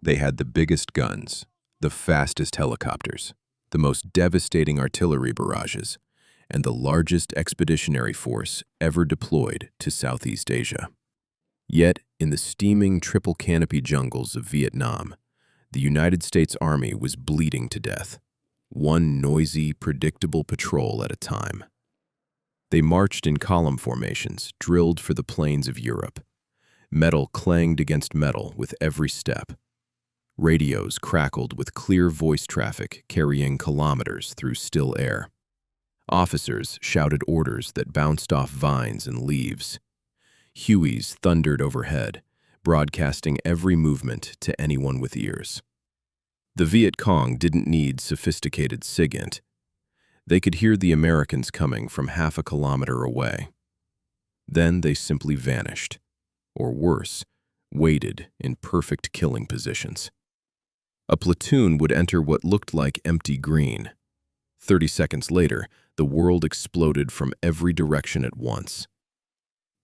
They had the biggest guns, the fastest helicopters, the most devastating artillery barrages, and the largest expeditionary force ever deployed to Southeast Asia. Yet, in the steaming triple canopy jungles of Vietnam, the United States Army was bleeding to death, one noisy, predictable patrol at a time. They marched in column formations, drilled for the plains of Europe. Metal clanged against metal with every step. Radios crackled with clear voice traffic carrying kilometers through still air. Officers shouted orders that bounced off vines and leaves. Hueys thundered overhead, broadcasting every movement to anyone with ears. The Viet Cong didn't need sophisticated SIGINT. They could hear the Americans coming from half a kilometer away. Then they simply vanished, or worse, waited in perfect killing positions. A platoon would enter what looked like empty green. 30 seconds later, the world exploded from every direction at once.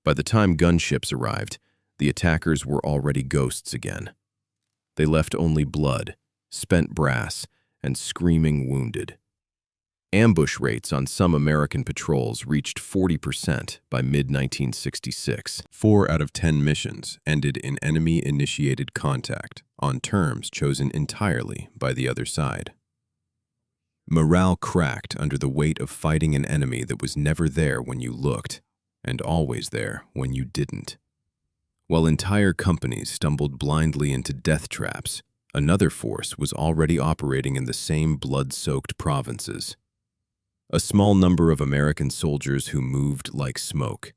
By the time gunships arrived, the attackers were already ghosts again. They left only blood, spent brass, and screaming wounded. Ambush rates on some American patrols reached 40% by mid-1966. 4 out of 10 missions ended in enemy-initiated contact on terms chosen entirely by the other side. Morale cracked under the weight of fighting an enemy that was never there when you looked, and always there when you didn't. While entire companies stumbled blindly into death traps, another force was already operating in the same blood-soaked provinces. A small number of American soldiers who moved like smoke,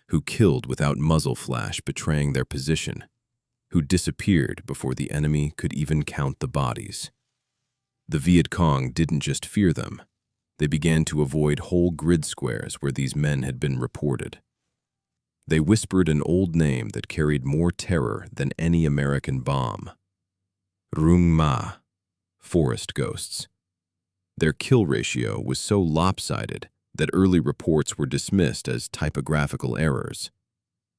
who killed without muzzle flash betraying their position, who disappeared before the enemy could even count the bodies. The Viet Cong didn't just fear them. They began to avoid whole grid squares where these men had been reported. They whispered an old name that carried more terror than any American bomb. Rung Ma, forest ghosts. Their kill ratio was so lopsided that early reports were dismissed as typographical errors.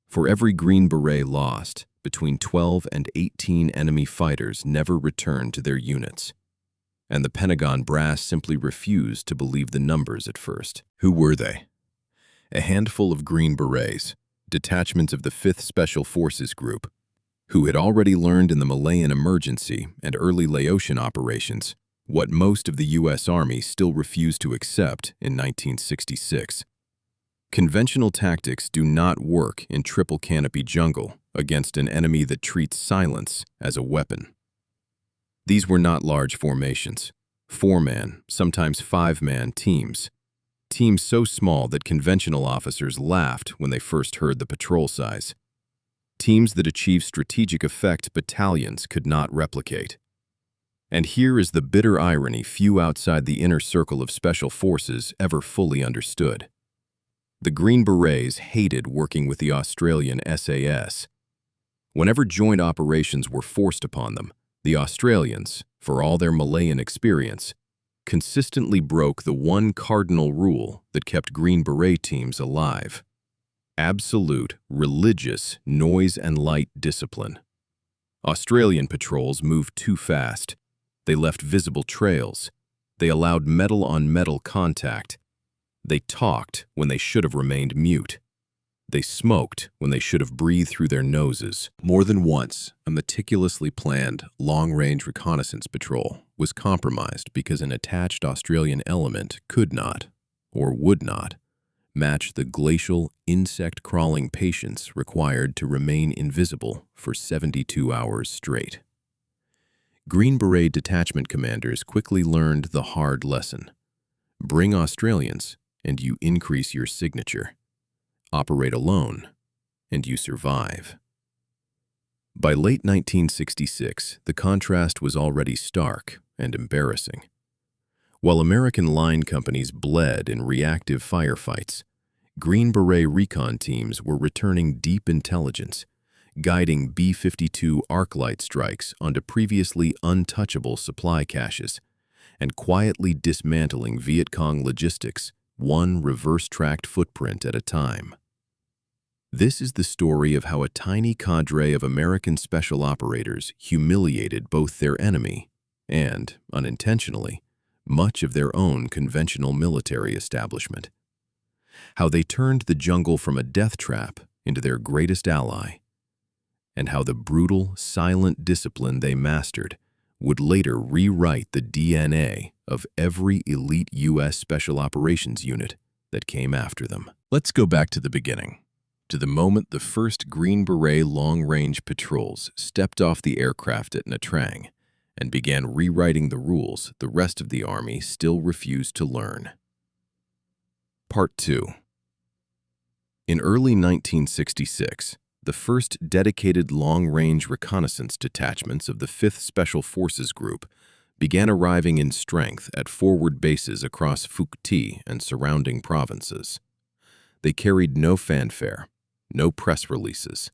For every Green Beret lost, between 12 and 18 enemy fighters never returned to their units. And the Pentagon brass simply refused to believe the numbers at first. Who were they? A handful of Green Berets, detachments of the 5th Special Forces Group, who had already learned in the Malayan emergency and early Laotian operations what most of the U.S. Army still refused to accept in 1966. Conventional tactics do not work in triple canopy jungle against an enemy that treats silence as a weapon. These were not large formations, 4-man, sometimes 5-man teams so small that conventional officers laughed when they first heard the patrol size. Teams that achieved strategic effect battalions could not replicate. And here is the bitter irony few outside the inner circle of special forces ever fully understood. The Green Berets hated working with the Australian SAS. Whenever joint operations were forced upon them, the Australians, for all their Malayan experience, consistently broke the one cardinal rule that kept Green Beret teams alive: absolute, religious, noise and light discipline. Australian patrols moved too fast. They left visible trails. They allowed metal-on-metal contact. They talked when they should have remained mute. They smoked when they should have breathed through their noses. More than once, a meticulously planned, long-range reconnaissance patrol was compromised because an attached Australian element could not, or would not, match the glacial, insect-crawling patience required to remain invisible for 72 hours straight. Green Beret detachment commanders quickly learned the hard lesson. Bring Australians, and you increase your signature. Operate alone, and you survive. By late 1966, the contrast was already stark and embarrassing. While American line companies bled in reactive firefights, Green Beret recon teams were returning deep intelligence, guiding B-52 arc-light strikes onto previously untouchable supply caches, and quietly dismantling Viet Cong logistics, one reverse-tracked footprint at a time. This is the story of how a tiny cadre of American special operators humiliated both their enemy and, unintentionally, much of their own conventional military establishment. How they turned the jungle from a death trap into their greatest ally, and how the brutal, silent discipline they mastered would later rewrite the DNA of every elite U.S. Special Operations unit that came after them. Let's go back to the beginning, to the moment the first Green Beret long-range patrols stepped off the aircraft at Nha Trang and began rewriting the rules the rest of the Army still refused to learn. Part 2. In early 1966, the first dedicated long-range reconnaissance detachments of the 5th Special Forces Group began arriving in strength at forward bases across Phuc Thi and surrounding provinces. They carried no fanfare, no press releases,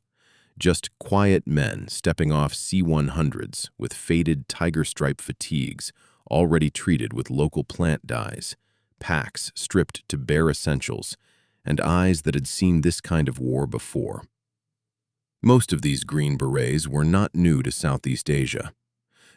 just quiet men stepping off C-100s with faded tiger stripe fatigues already treated with local plant dyes, packs stripped to bare essentials, and eyes that had seen this kind of war before. Most of these Green Berets were not new to Southeast Asia.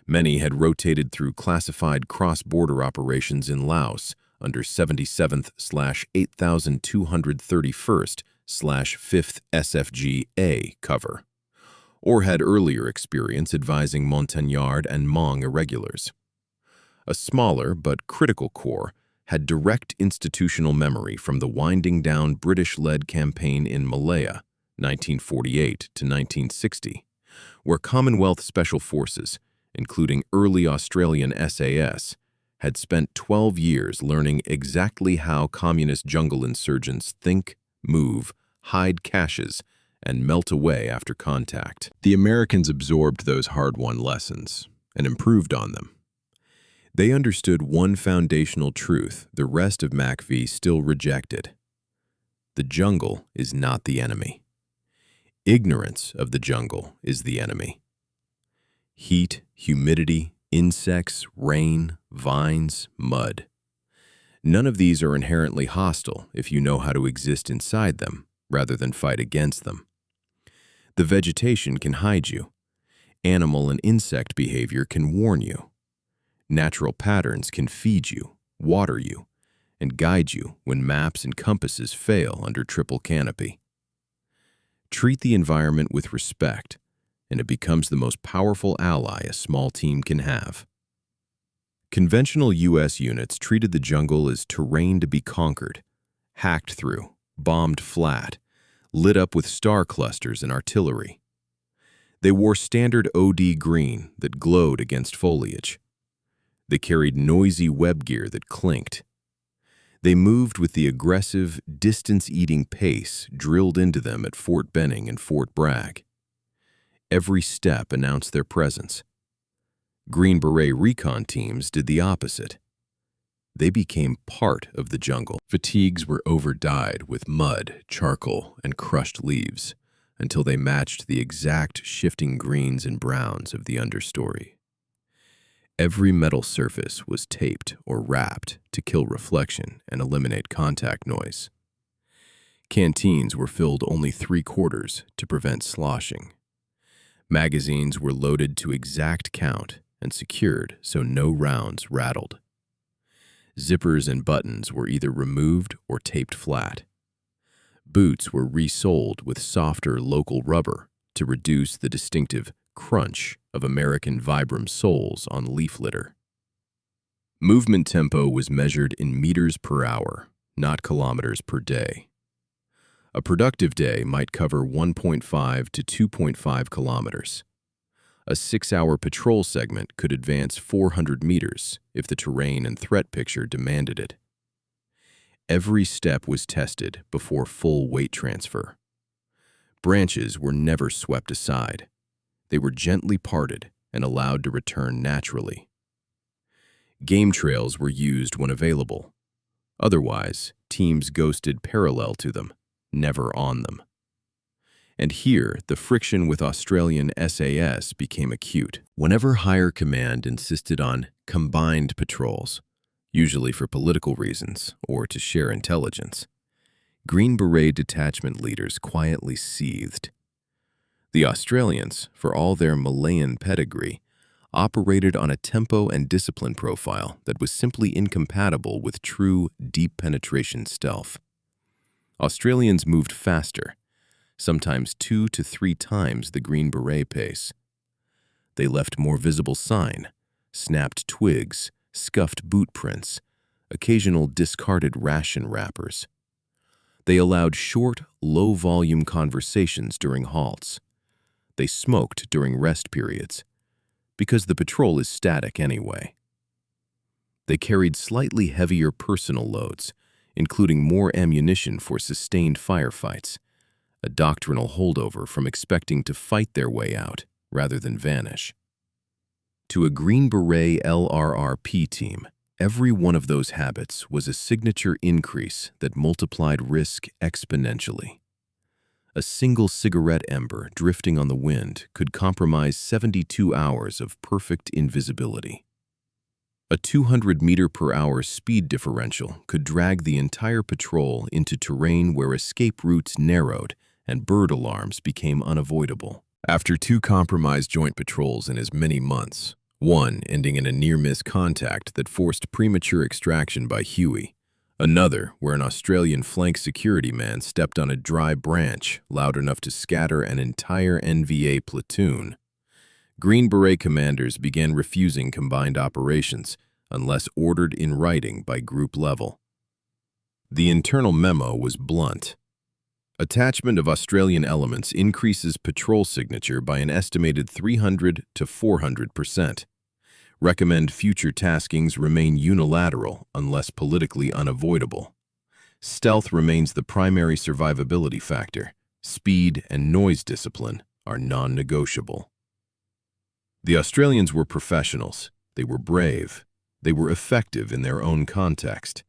Many had rotated through classified cross-border operations in Laos under 77th/8231st/5th SFG-A cover, or had earlier experience advising Montagnard and Hmong irregulars. A smaller but critical corps had direct institutional memory from the winding-down British-led campaign in Malaya, 1948 to 1960, where Commonwealth Special Forces, including early Australian SAS, had spent 12 years learning exactly how communist jungle insurgents think, move, hide caches, and melt away after contact. The Americans absorbed those hard-won lessons and improved on them. They understood one foundational truth the rest of MACV still rejected. The jungle is not the enemy. Ignorance of the jungle is the enemy. Heat, humidity, insects, rain, vines, mud. None of these are inherently hostile if you know how to exist inside them rather than fight against them. The vegetation can hide you. Animal and insect behavior can warn you. Natural patterns can feed you, water you, and guide you when maps and compasses fail under triple canopy. Treat the environment with respect, and it becomes the most powerful ally a small team can have. Conventional U.S. units treated the jungle as terrain to be conquered, hacked through, bombed flat, lit up with star clusters and artillery. They wore standard OD green that glowed against foliage. They carried noisy web gear that clinked. They moved with the aggressive, distance-eating pace drilled into them at Fort Benning and Fort Bragg. Every step announced their presence. Green Beret recon teams did the opposite. They became part of the jungle. Fatigues were overdyed with mud, charcoal, and crushed leaves until they matched the exact shifting greens and browns of the understory. Every metal surface was taped or wrapped to kill reflection and eliminate contact noise. Canteens were filled only 3/4 to prevent sloshing. Magazines were loaded to exact count and secured so no rounds rattled. Zippers and buttons were either removed or taped flat. Boots were resoled with softer local rubber to reduce the distinctive crunch of American Vibram soles on leaf litter. Movement tempo was measured in meters per hour, not kilometers per day. A productive day might cover 1.5 to 2.5 kilometers. A 6-hour patrol segment could advance 400 meters if the terrain and threat picture demanded it. Every step was tested before full weight transfer. Branches were never swept aside. They were gently parted and allowed to return naturally. Game trails were used when available. Otherwise, teams ghosted parallel to them, never on them. And here, the friction with Australian SAS became acute. Whenever higher command insisted on combined patrols, usually for political reasons or to share intelligence, Green Beret detachment leaders quietly seethed. The Australians, for all their Malayan pedigree, operated on a tempo and discipline profile that was simply incompatible with true, deep penetration stealth. Australians moved faster, sometimes 2 to 3 times the Green Beret pace. They left more visible sign, snapped twigs, scuffed boot prints, occasional discarded ration wrappers. They allowed short, low-volume conversations during halts. They smoked during rest periods, because the patrol is static anyway. They carried slightly heavier personal loads, including more ammunition for sustained firefights, a doctrinal holdover from expecting to fight their way out rather than vanish. To a Green Beret LRRP team, every one of those habits was a signature increase that multiplied risk exponentially. A single cigarette ember drifting on the wind could compromise 72 hours of perfect invisibility. A 200-meter-per-hour speed differential could drag the entire patrol into terrain where escape routes narrowed and bird alarms became unavoidable. After 2 compromised joint patrols in as many months, one ending in a near-miss contact that forced premature extraction by Huey, another where an Australian flank security man stepped on a dry branch loud enough to scatter an entire NVA platoon, Green Beret commanders began refusing combined operations unless ordered in writing by group level. The internal memo was blunt. Attachment of Australian elements increases patrol signature by an estimated 300 to 400%. Recommend future taskings remain unilateral unless politically unavoidable. Stealth remains the primary survivability factor. Speed and noise discipline are non-negotiable. The Australians were professionals. They were brave. They were effective in their own context.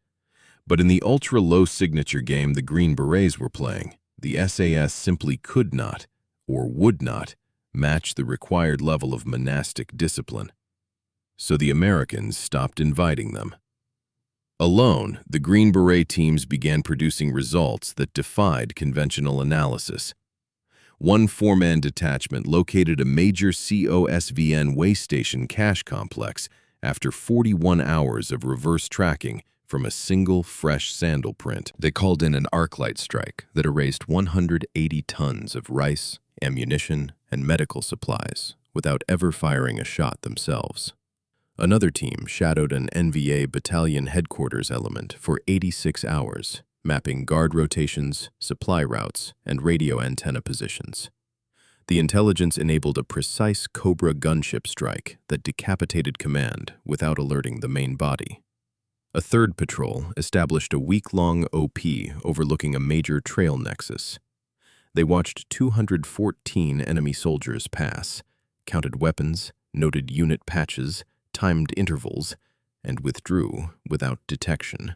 But in the ultra-low signature game the Green Berets were playing, the SAS simply could not, or would not, match the required level of monastic discipline. So the Americans stopped inviting them. Alone, the Green Beret teams began producing results that defied conventional analysis. One 4-man detachment located a major COSVN way station cache complex after 41 hours of reverse tracking from a single fresh sandal print. They called in an arclight strike that erased 180 tons of rice, ammunition, and medical supplies without ever firing a shot themselves. Another team shadowed an NVA battalion headquarters element for 86 hours, mapping guard rotations, supply routes, and radio antenna positions. The intelligence enabled a precise Cobra gunship strike that decapitated command without alerting the main body. A third patrol established a week-long OP overlooking a major trail nexus. They watched 214 enemy soldiers pass, counted weapons, noted unit patches, timed intervals, and withdrew without detection.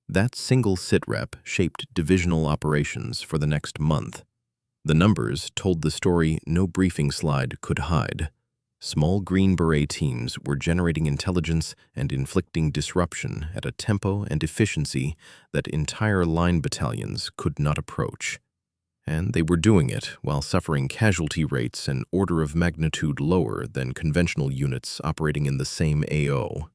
That single sitrep shaped divisional operations for the next month. The numbers told the story no briefing slide could hide. Small Green Beret teams were generating intelligence and inflicting disruption at a tempo and efficiency that entire line battalions could not approach. And they were doing it while suffering casualty rates an order of magnitude lower than conventional units operating in the same AO.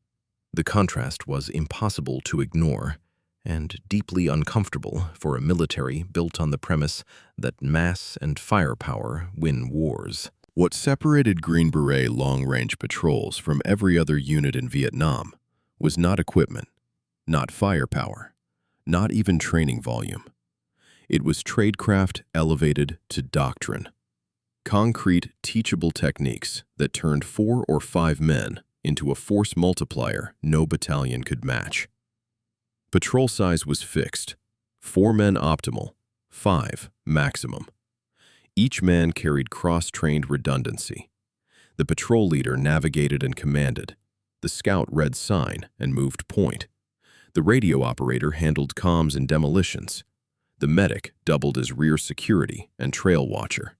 The contrast was impossible to ignore, and deeply uncomfortable for a military built on the premise that mass and firepower win wars. What separated Green Beret long-range patrols from every other unit in Vietnam was not equipment, not firepower, not even training volume. It was tradecraft elevated to doctrine. Concrete, teachable techniques that turned 4 or 5 men into a force multiplier no battalion could match. Patrol size was fixed, 4 men optimal, 5 maximum. Each man carried cross-trained redundancy. The patrol leader navigated and commanded. The scout read sign and moved point. The radio operator handled comms and demolitions. The medic doubled as rear security and trail watcher.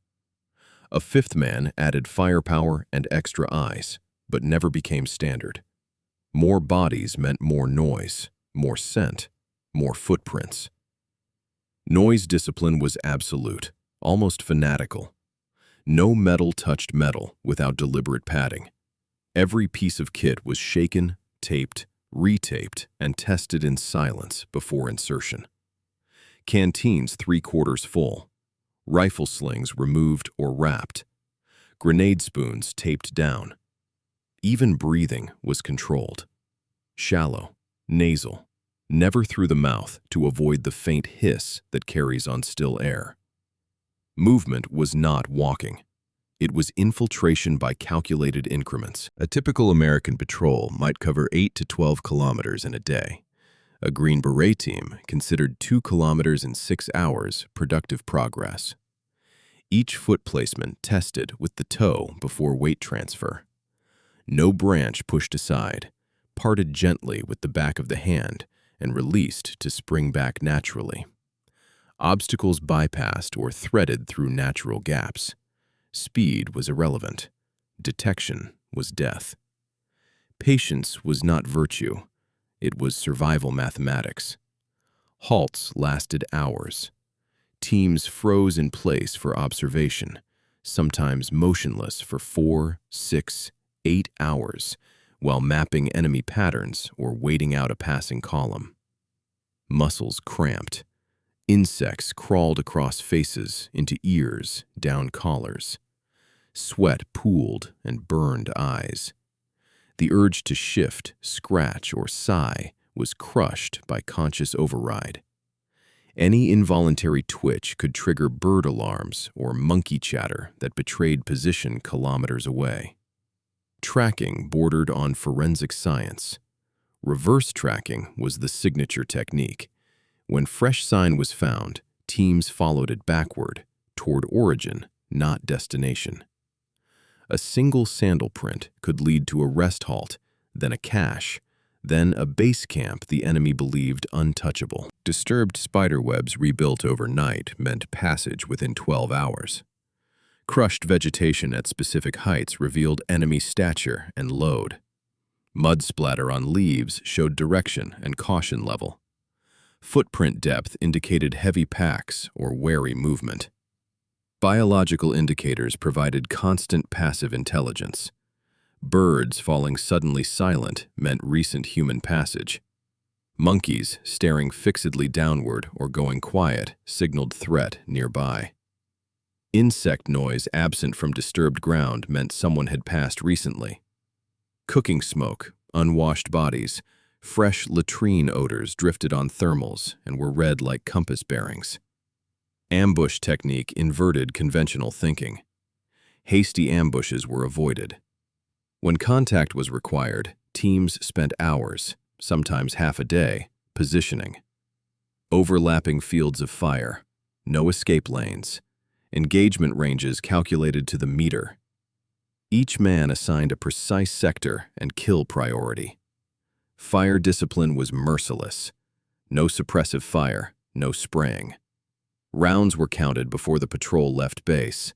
A 5th man added firepower and extra eyes, but never became standard. More bodies meant more noise, more scent, more footprints. Noise discipline was absolute, almost fanatical. No metal touched metal without deliberate padding. Every piece of kit was shaken, taped, retaped, and tested in silence before insertion. Canteens 3/4 full, rifle slings removed or wrapped, grenade spoons taped down. Even breathing was controlled. Shallow, nasal, never through the mouth to avoid the faint hiss that carries on still air. Movement was not walking. It was infiltration by calculated increments. A typical American patrol might cover 8 to 12 kilometers in a day. A Green Beret team considered 2 kilometers in 6 hours productive progress. Each foot placement tested with the toe before weight transfer. No branch pushed aside, parted gently with the back of the hand and released to spring back naturally. Obstacles bypassed or threaded through natural gaps. Speed was irrelevant. Detection was death. Patience was not virtue. It was survival mathematics. Halts lasted hours. Teams froze in place for observation, sometimes motionless for 4, 6, 8 hours, while mapping enemy patterns or waiting out a passing column. Muscles cramped. Insects crawled across faces, into ears, down collars. Sweat pooled and burned eyes. The urge to shift, scratch, or sigh was crushed by conscious override. Any involuntary twitch could trigger bird alarms or monkey chatter that betrayed position kilometers away. Tracking bordered on forensic science. Reverse tracking was the signature technique. When fresh sign was found, teams followed it backward, toward origin, not destination. A single sandal print could lead to a rest halt, then a cache, then a base camp the enemy believed untouchable. Disturbed spiderwebs rebuilt overnight meant passage within 12 hours. Crushed vegetation at specific heights revealed enemy stature and load. Mud splatter on leaves showed direction and caution level. Footprint depth indicated heavy packs or wary movement. Biological indicators provided constant passive intelligence. Birds falling suddenly silent meant recent human passage. Monkeys staring fixedly downward or going quiet signaled threat nearby. Insect noise absent from disturbed ground meant someone had passed recently. Cooking smoke, unwashed bodies, fresh latrine odors drifted on thermals and were read like compass bearings. Ambush technique inverted conventional thinking. Hasty ambushes were avoided. When contact was required, teams spent hours, sometimes half a day, positioning. Overlapping fields of fire, no escape lanes, engagement ranges calculated to the meter. Each man assigned a precise sector and kill priority. Fire discipline was merciless. No suppressive fire, no spraying. Rounds were counted before the patrol left base.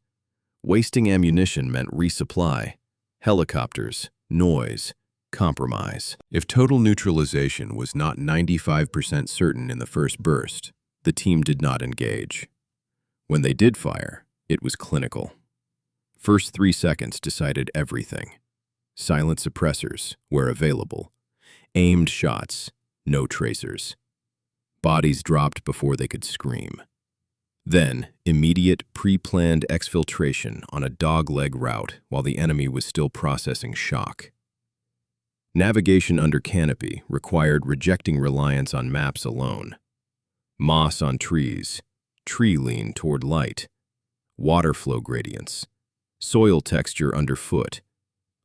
Wasting ammunition meant resupply. Helicopters, noise, compromise. If total neutralization was not 95% certain in the first burst, the team did not engage. When they did fire, it was clinical. First 3 seconds decided everything. Silent suppressors, where available. Aimed shots, no tracers. Bodies dropped before they could scream. Then, immediate, pre-planned exfiltration on a dogleg route while the enemy was still processing shock. Navigation under canopy required rejecting reliance on maps alone. Moss on trees, tree lean toward light, water flow gradients, soil texture underfoot,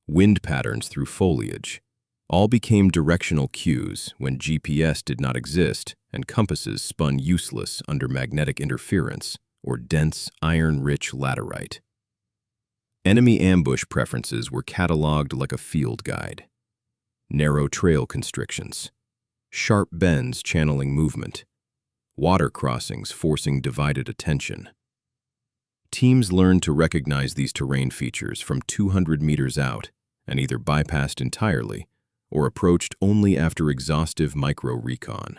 wind patterns through foliage, all became directional cues when GPS did not exist and compasses spun useless under magnetic interference or dense, iron-rich laterite. Enemy ambush preferences were cataloged like a field guide. Narrow trail constrictions, sharp bends channeling movement, water crossings forcing divided attention. Teams learned to recognize these terrain features from 200 meters out and either bypassed entirely or approached only after exhaustive micro-recon.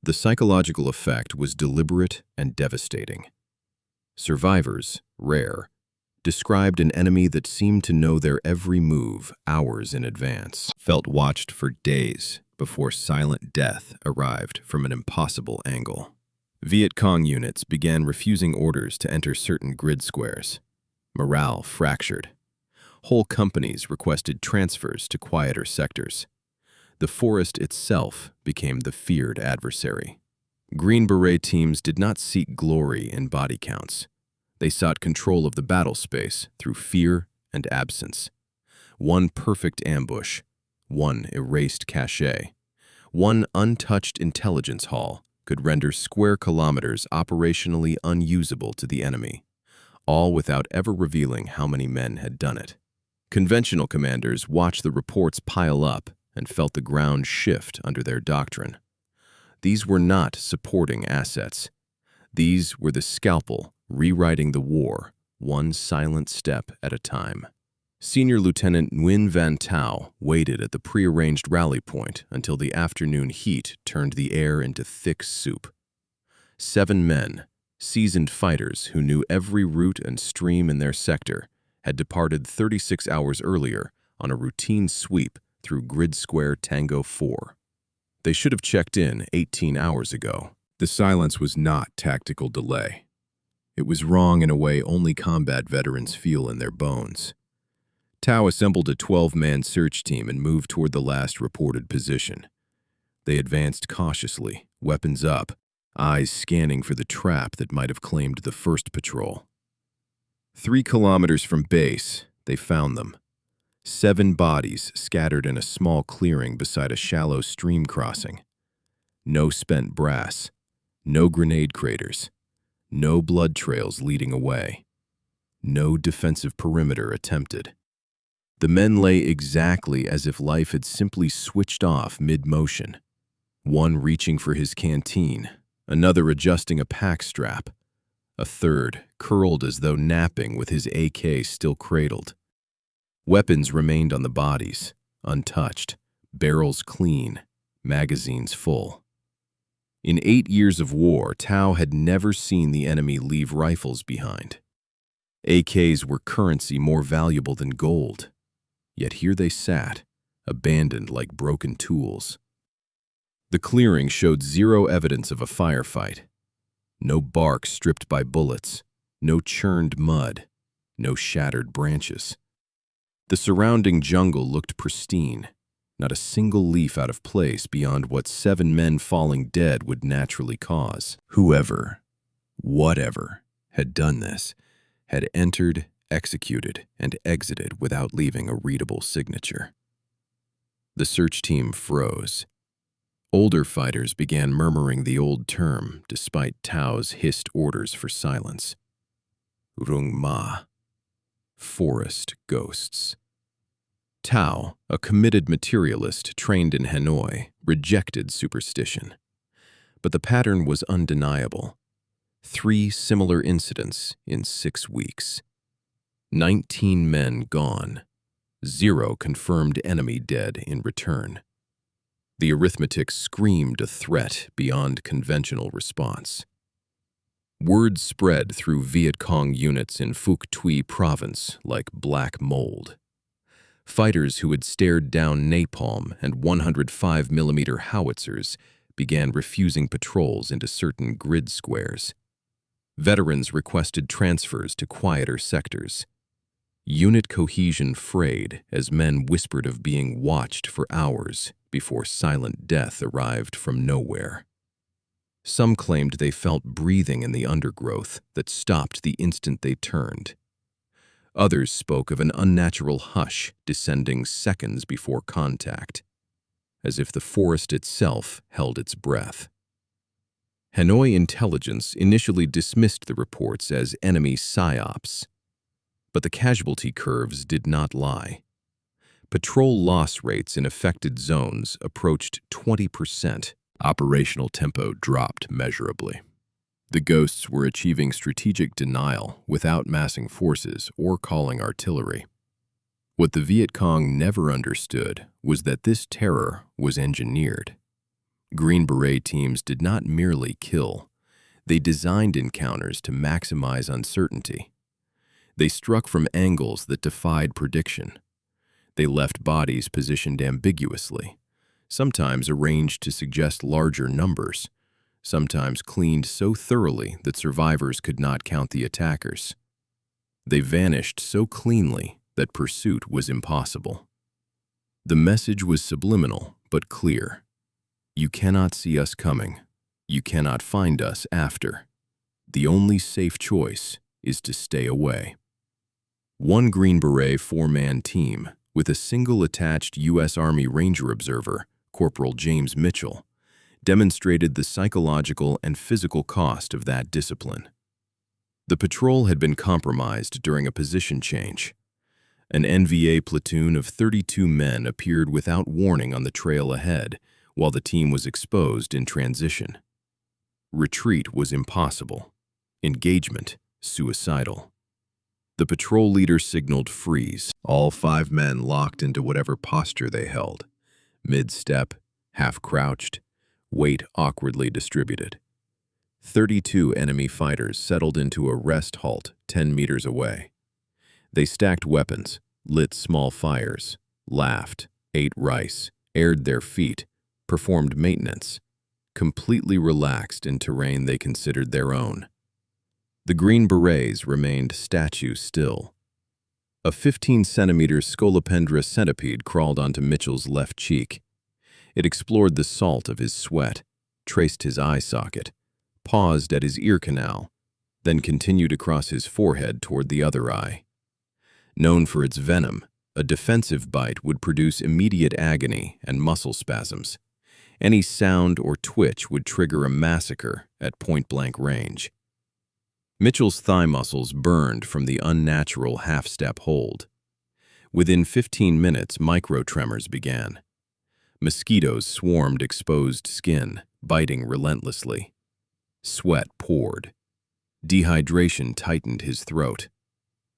The psychological effect was deliberate and devastating. Survivors, rare, described an enemy that seemed to know their every move hours in advance, felt watched for days before silent death arrived from an impossible angle. Viet Cong units began refusing orders to enter certain grid squares. Morale fractured. Whole companies requested transfers to quieter sectors. The forest itself became the feared adversary. Green Beret teams did not seek glory in body counts. They sought control of the battle space through fear and absence. One perfect ambush, one erased cache, one untouched intelligence haul could render square kilometers operationally unusable to the enemy, all without ever revealing how many men had done it. Conventional commanders watched the reports pile up and felt the ground shift under their doctrine. These were not supporting assets. These were the scalpel rewriting the war, one silent step at a time. Senior Lieutenant Nguyen Van Tao waited at the prearranged rally point until the afternoon heat turned the air into thick soup. 7 men, seasoned fighters who knew every route and stream in their sector, had departed 36 hours earlier on a routine sweep through Grid Square Tango 4. They should have checked in 18 hours ago. The silence was not tactical delay. It was wrong in a way only combat veterans feel in their bones. Tao assembled a 12-man search team and moved toward the last reported position. They advanced cautiously, weapons up, eyes scanning for the trap that might have claimed the first patrol. 3 kilometers from base, they found them. 7 bodies scattered in a small clearing beside a shallow stream crossing. No spent brass, no grenade craters, no blood trails leading away. No defensive perimeter attempted. The men lay exactly as if life had simply switched off mid-motion. One reaching for his canteen, another adjusting a pack strap, a third curled as though napping with his AK still cradled. Weapons remained on the bodies, untouched, barrels clean, magazines full. In 8 years of war, Tao had never seen the enemy leave rifles behind. AKs were currency more valuable than gold. Yet here they sat, abandoned like broken tools. The clearing showed zero evidence of a firefight. No bark stripped by bullets, no churned mud, no shattered branches. The surrounding jungle looked pristine, not a single leaf out of place beyond what 7 men falling dead would naturally cause. Whoever, whatever, had done this, had entered, executed, and exited without leaving a readable signature. The search team froze. Older fighters began murmuring the old term despite Tao's hissed orders for silence. Rung Ma. Forest ghosts. Tao, a committed materialist trained in Hanoi, rejected superstition. But the pattern was undeniable. 3 similar incidents in 6 weeks. 19 men gone. 0 confirmed enemy dead in return. The arithmetic screamed a threat beyond conventional response. Word spread through Viet Cong units in Phuc Tuy province like black mold. Fighters who had stared down napalm and 105mm howitzers began refusing patrols into certain grid squares. Veterans requested transfers to quieter sectors. Unit cohesion frayed as men whispered of being watched for hours before silent death arrived from nowhere. Some claimed they felt breathing in the undergrowth that stopped the instant they turned. Others spoke of an unnatural hush descending seconds before contact, as if the forest itself held its breath. Hanoi intelligence initially dismissed the reports as enemy psyops, but the casualty curves did not lie. Patrol loss rates in affected zones approached 20%. Operational tempo dropped measurably. The ghosts were achieving strategic denial without massing forces or calling artillery. What the Viet Cong never understood was that this terror was engineered. Green Beret teams did not merely kill. They designed encounters to maximize uncertainty. They struck from angles that defied prediction. They left bodies positioned ambiguously, sometimes arranged to suggest larger numbers, sometimes cleaned so thoroughly that survivors could not count the attackers. They vanished so cleanly that pursuit was impossible. The message was subliminal but clear. You cannot see us coming. You cannot find us after. The only safe choice is to stay away. One Green Beret four-man team, with a single attached U.S. Army Ranger observer, Corporal James Mitchell, demonstrated the psychological and physical cost of that discipline. The patrol had been compromised during a position change. An NVA platoon of 32 men appeared without warning on the trail ahead, while the team was exposed in transition. Retreat was impossible. Engagement, suicidal. The patrol leader signaled freeze. All 5 men locked into whatever posture they held. Mid-step, half-crouched, weight awkwardly distributed. 32 enemy fighters settled into a rest halt 10 meters away. They stacked weapons, lit small fires, laughed, ate rice, aired their feet, performed maintenance, completely relaxed in terrain they considered their own. The Green Berets remained statue still. A 15-centimeter scolopendra centipede crawled onto Mitchell's left cheek. It explored the salt of his sweat, traced his eye socket, paused at his ear canal, then continued across his forehead toward the other eye. Known for its venom, a defensive bite would produce immediate agony and muscle spasms. Any sound or twitch would trigger a massacre at point-blank range. Mitchell's thigh muscles burned from the unnatural half-step hold. Within 15 minutes, microtremors began. Mosquitoes swarmed exposed skin, biting relentlessly. Sweat poured. Dehydration tightened his throat.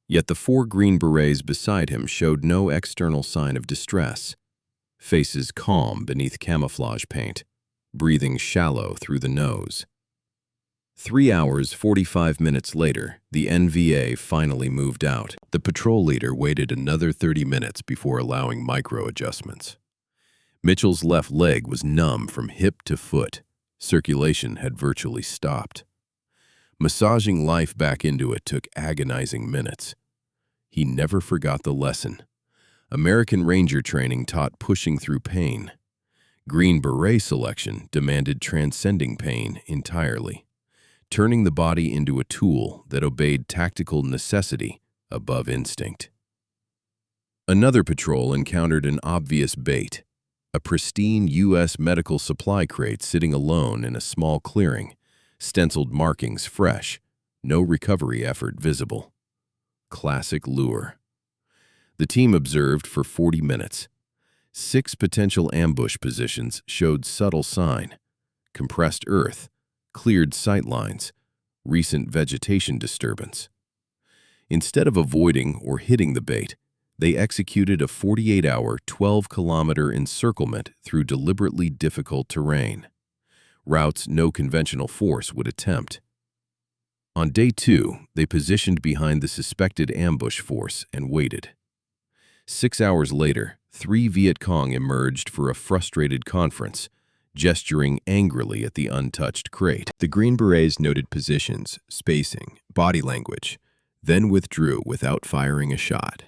Yet the 4 Green Berets beside him showed no external sign of distress. Faces calm beneath camouflage paint, breathing shallow through the nose. 3 hours, 45 minutes later, the NVA finally moved out. The patrol leader waited another 30 minutes before allowing micro-adjustments. Mitchell's left leg was numb from hip to foot. Circulation had virtually stopped. Massaging life back into it took agonizing minutes. He never forgot the lesson. American Ranger training taught pushing through pain. Green Beret selection demanded transcending pain entirely, turning the body into a tool that obeyed tactical necessity above instinct. Another patrol encountered an obvious bait, a pristine U.S. medical supply crate sitting alone in a small clearing, stenciled markings fresh, no recovery effort visible. Classic lure. The team observed for 40 minutes. 6 potential ambush positions showed subtle sign: compressed earth, cleared sightlines, recent vegetation disturbance. Instead of avoiding or hitting the bait, they executed a 48-hour, 12-kilometer encirclement through deliberately difficult terrain, routes no conventional force would attempt. On day 2, they positioned behind the suspected ambush force and waited. 6 hours later, 3 Viet Cong emerged for a frustrated conference, gesturing angrily at the untouched crate. The Green Berets noted positions, spacing, body language, then withdrew without firing a shot.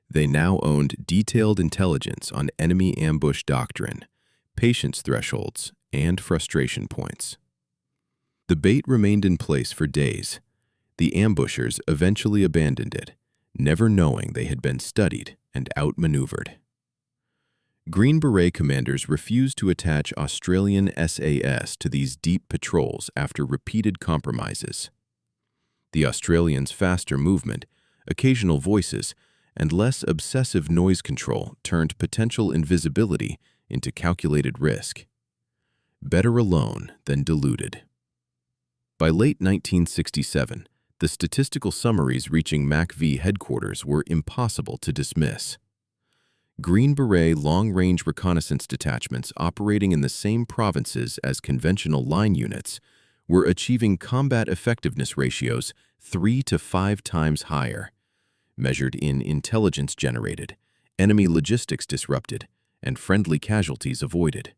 They now owned detailed intelligence on enemy ambush doctrine, patience thresholds, and frustration points. The bait remained in place for days. The ambushers eventually abandoned it, never knowing they had been studied and outmaneuvered. Green Beret commanders refused to attach Australian SAS to these deep patrols after repeated compromises. The Australians' faster movement, occasional voices, and less obsessive noise control turned potential invisibility into calculated risk. Better alone than deluded. By late 1967, the statistical summaries reaching MACV headquarters were impossible to dismiss. Green Beret long-range reconnaissance detachments operating in the same provinces as conventional line units were achieving combat effectiveness ratios 3 to 5 times higher, measured in intelligence generated, enemy logistics disrupted, and friendly casualties avoided,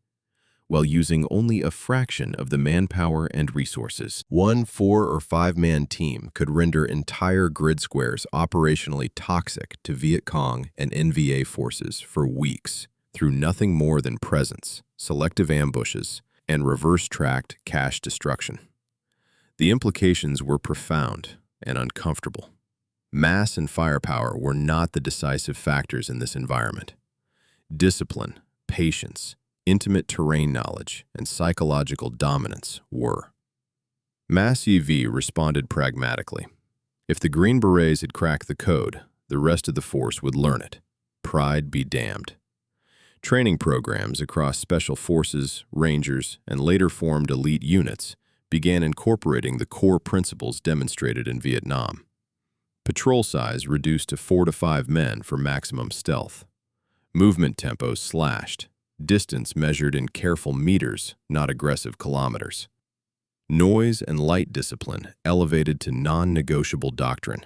while using only a fraction of the manpower and resources. One 4- or 5-man team could render entire grid squares operationally toxic to Viet Cong and NVA forces for weeks through nothing more than presence, selective ambushes, and reverse-tracked cache destruction. The implications were profound and uncomfortable. Mass and firepower were not the decisive factors in this environment. Discipline, patience, intimate terrain knowledge, and psychological dominance were. Mass EV responded pragmatically. If the Green Berets had cracked the code, the rest of the force would learn it. Pride be damned. Training programs across special forces, rangers, and later formed elite units began incorporating the core principles demonstrated in Vietnam. Patrol size reduced to 4 to 5 men for maximum stealth. Movement tempo slashed. Distance measured in careful meters, not aggressive kilometers. Noise and light discipline elevated to non-negotiable doctrine.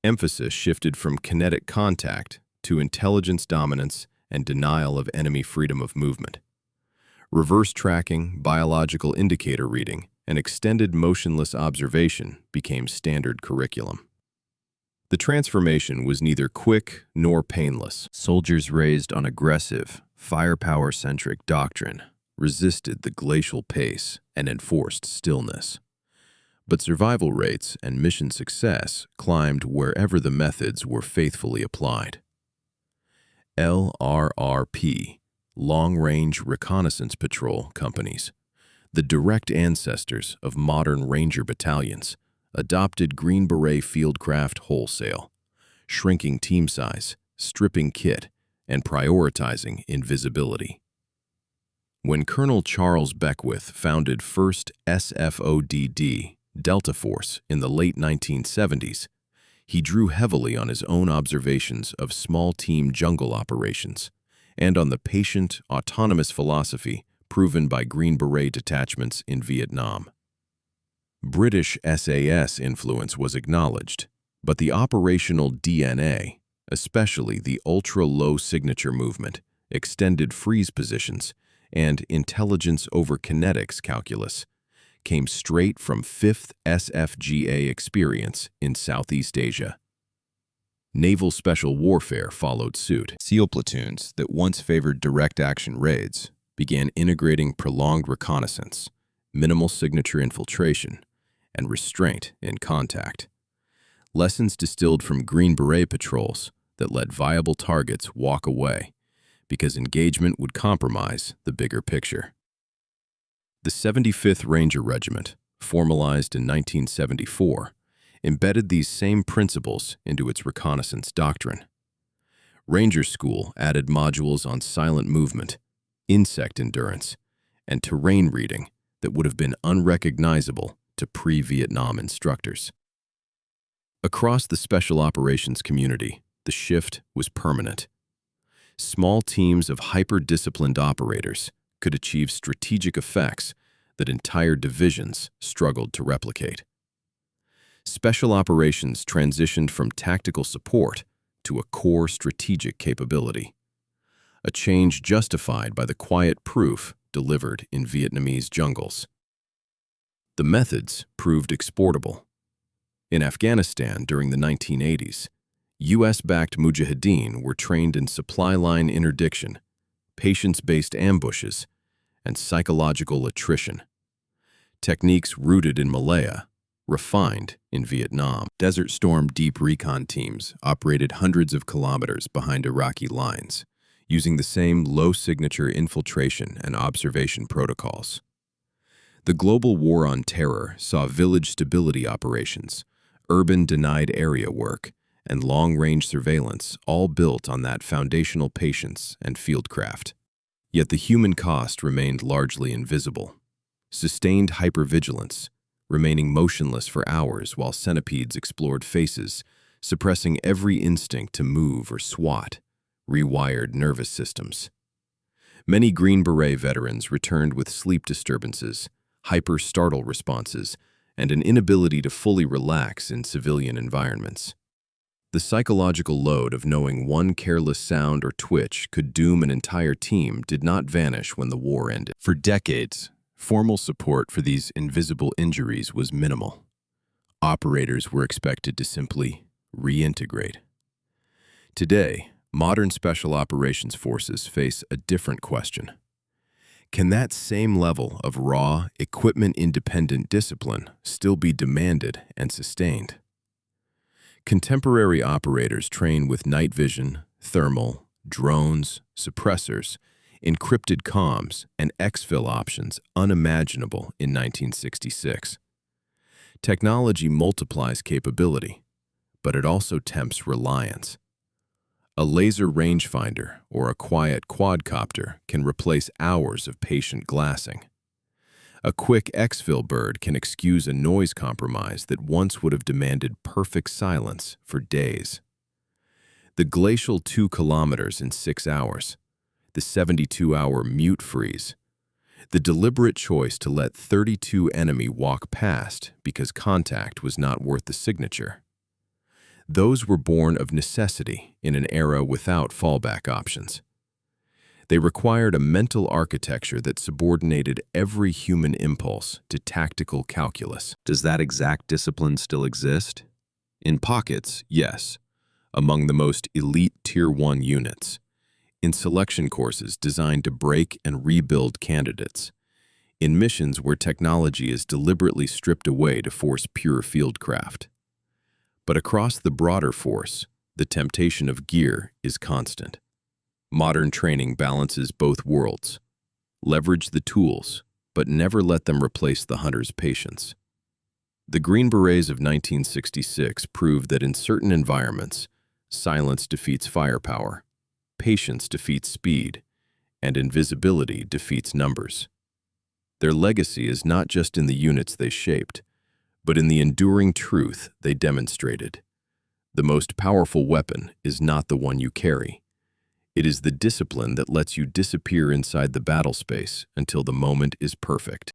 Emphasis shifted from kinetic contact to intelligence dominance and denial of enemy freedom of movement. Reverse tracking, biological indicator reading, and extended motionless observation became standard curriculum. The transformation was neither quick nor painless. Soldiers raised on aggressive, firepower-centric doctrine resisted the glacial pace and enforced stillness. But survival rates and mission success climbed wherever the methods were faithfully applied. LRRP, Long-Range Reconnaissance Patrol Companies, the direct ancestors of modern Ranger battalions, adopted Green Beret fieldcraft wholesale, shrinking team size, stripping kit, and prioritizing invisibility. When Colonel Charles Beckwith founded 1st SFODD, Delta Force, in the late 1970s, he drew heavily on his own observations of small-team jungle operations and on the patient, autonomous philosophy proven by Green Beret detachments in Vietnam. British SAS influence was acknowledged, but the operational DNA, especially the ultra-low signature movement, extended freeze positions, and intelligence over kinetics calculus, came straight from 5th SFGA experience in Southeast Asia. Naval Special Warfare followed suit. SEAL platoons that once favored direct action raids began integrating prolonged reconnaissance, minimal signature infiltration, and restraint in contact. Lessons distilled from Green Beret patrols that let viable targets walk away because engagement would compromise the bigger picture. The 75th Ranger Regiment, formalized in 1974, embedded these same principles into its reconnaissance doctrine. Ranger School added modules on silent movement, insect endurance, and terrain reading that would have been unrecognizable to pre-Vietnam instructors. Across the special operations community, the shift was permanent. Small teams of hyper-disciplined operators could achieve strategic effects that entire divisions struggled to replicate. Special operations transitioned from tactical support to a core strategic capability, a change justified by the quiet proof delivered in Vietnamese jungles. The methods proved exportable. In Afghanistan during the 1980s, U.S.-backed mujahideen were trained in supply line interdiction, patience-based ambushes, and psychological attrition. Techniques rooted in Malaya, refined in Vietnam. Desert Storm deep recon teams operated hundreds of kilometers behind Iraqi lines, using the same low-signature infiltration and observation protocols. The global war on terror saw village stability operations, urban denied area work, and long-range surveillance all built on that foundational patience and fieldcraft. Yet the human cost remained largely invisible. Sustained hypervigilance, remaining motionless for hours while centipedes explored faces, suppressing every instinct to move or swat, rewired nervous systems. Many Green Beret veterans returned with sleep disturbances, hyper-startle responses, and an inability to fully relax in civilian environments. The psychological load of knowing one careless sound or twitch could doom an entire team did not vanish when the war ended. For decades, formal support for these invisible injuries was minimal. Operators were expected to simply reintegrate. Today, modern special operations forces face a different question. Can that same level of raw, equipment-independent discipline still be demanded and sustained? Contemporary operators train with night vision, thermal, drones, suppressors, encrypted comms, and exfil options unimaginable in 1966. Technology multiplies capability, but it also tempts reliance. A laser rangefinder or a quiet quadcopter can replace hours of patient glassing. A quick exfil bird can excuse a noise compromise that once would have demanded perfect silence for days. The glacial 2 kilometers in 6 hours, the 72-hour mute freeze, the deliberate choice to let 32 enemy walk past because contact was not worth the signature. Those were born of necessity in an era without fallback options. They required a mental architecture that subordinated every human impulse to tactical calculus. Does that exact discipline still exist? In pockets, yes, among the most elite Tier 1 units, in selection courses designed to break and rebuild candidates, in missions where technology is deliberately stripped away to force pure fieldcraft. But across the broader force, the temptation of gear is constant. Modern training balances both worlds. Leverage the tools, but never let them replace the hunter's patience. The Green Berets of 1966 proved that in certain environments, silence defeats firepower, patience defeats speed, and invisibility defeats numbers. Their legacy is not just in the units they shaped, but in the enduring truth they demonstrated. The most powerful weapon is not the one you carry. It is the discipline that lets you disappear inside the battle space until the moment is perfect.